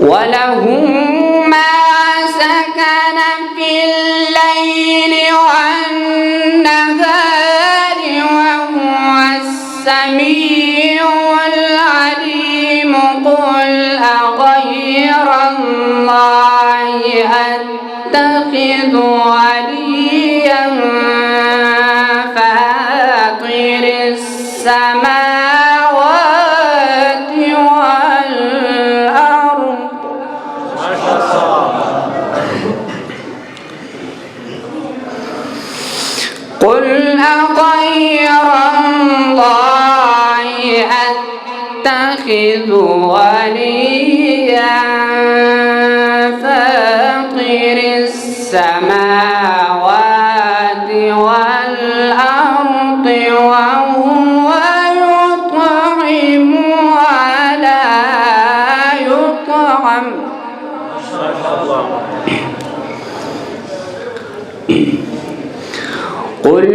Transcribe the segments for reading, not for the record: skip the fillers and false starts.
وله ما سكن في الليل والنهار وهو السميع العليم قل أغير الله أتخذ وليا فاطر السماوات والأرض قل أغير الله أتخذ وليا فاطر السماوات والأرض وهو يطعم ولا يطعم قل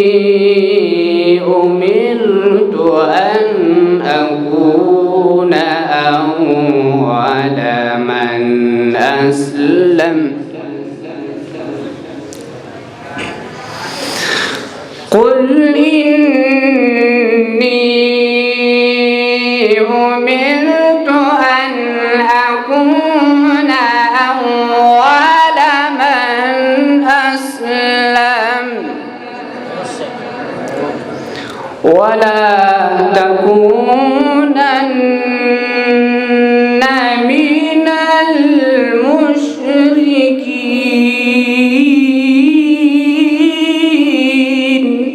إني أمرت أن أكون أول من أسلم قل إني أمرت أن أكون أول من أسلم ولا تكونن من المشركين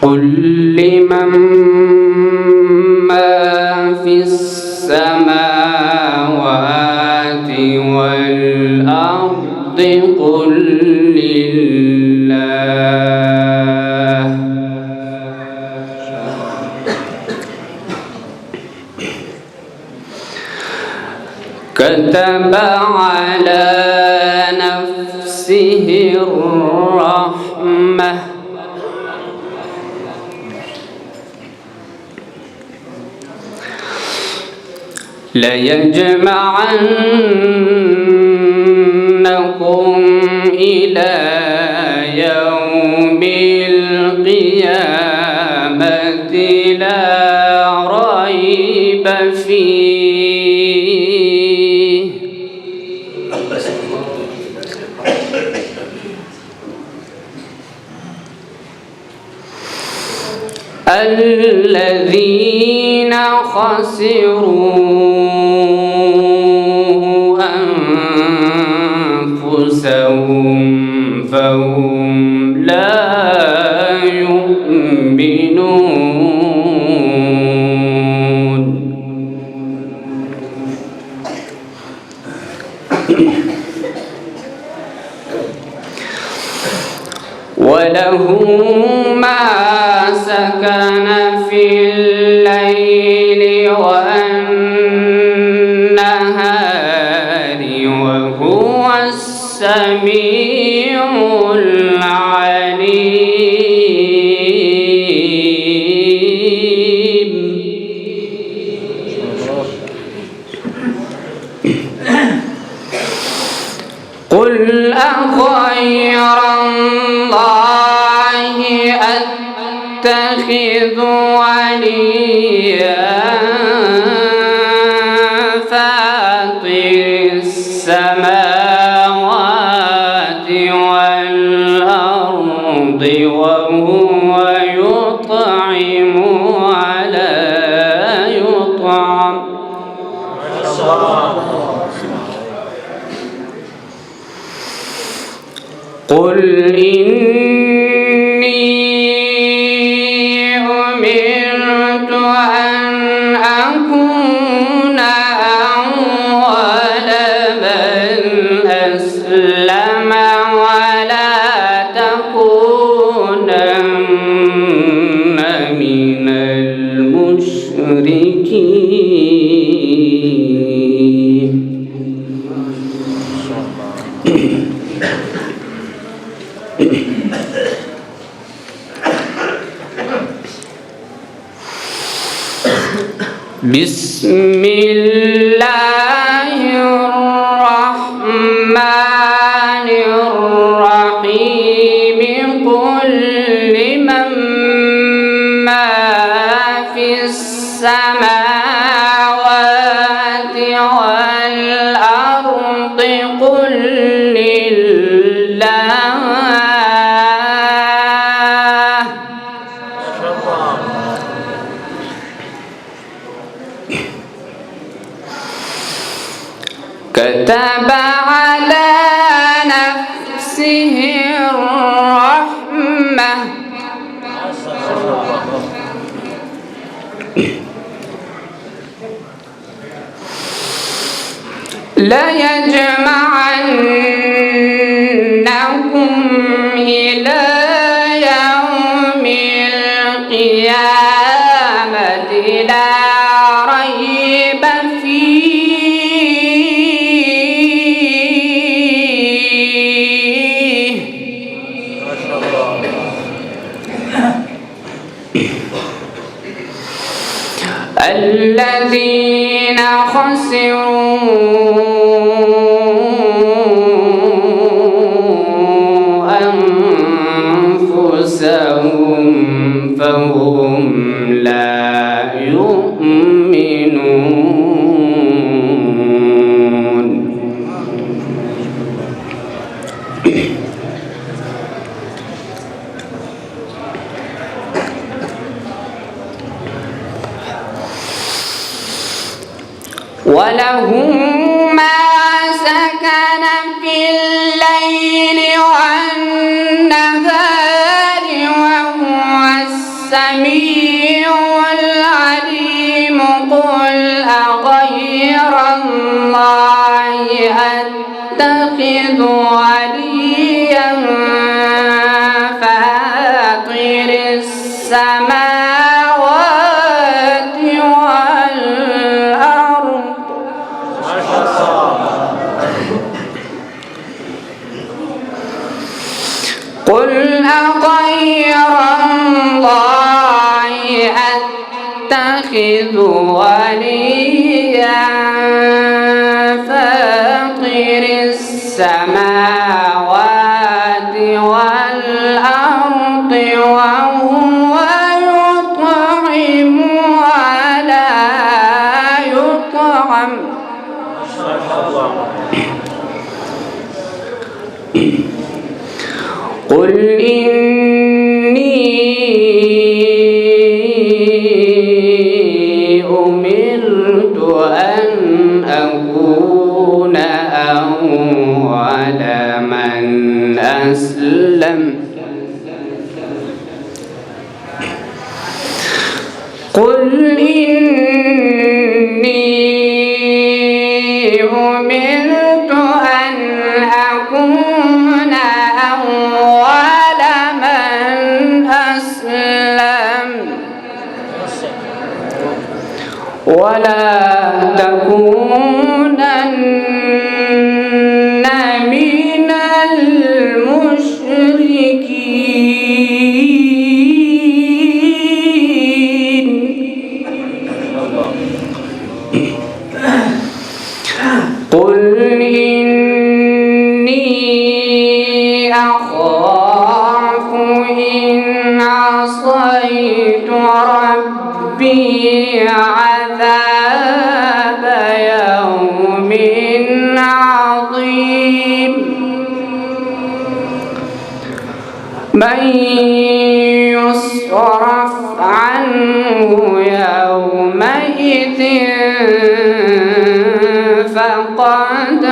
قل لمن ما في السماوات والأرض قل لله كتب على نفسه الرحمة ليجمعنكم إلى يوم القيامة لا ريب فيه الذين خسروا أنفسهم فهم لا يؤمنون وله ما سكن في الليل والنهار وهو السميع العليم قل أغير الله أتخذ وليا فاطر السماوات والأرض وهو يطعم ولا يطعم قل إني أمرت أن أكون أول من أسلم ولا تكونن من المشركين. بسم الله الرحمن الرحيم قل لمن ما في السماوات والأرض قل لله كتب على نفسه الرحمة ليجمعنكم إلى يوم القيامة لا ريب فيه الذين خسروا أنفسهم فهم لا يؤمنون وله ما سكن في الليل والنهار وهو السميع العليم قل أغير الله أتخذ وليا فاطر السماوات والأرض قل أغير الله أتخذ وليا فاطر السماوات والأرض وهو يطعم ولا يطعم قل إني أمرت أن أكون أول من أسلم قل إني أمرت أن أكون أول من أسلم ولا تكونن من المشركين قل إني أخاف إن عصيت ربي عذاب يوم عظيم من يصرف عنه يومئذ فقد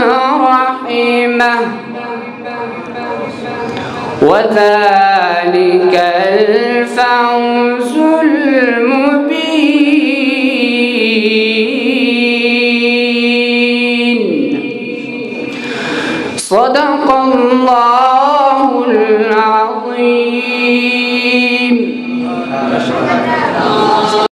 رحمه وذلك الفوز المبين صدق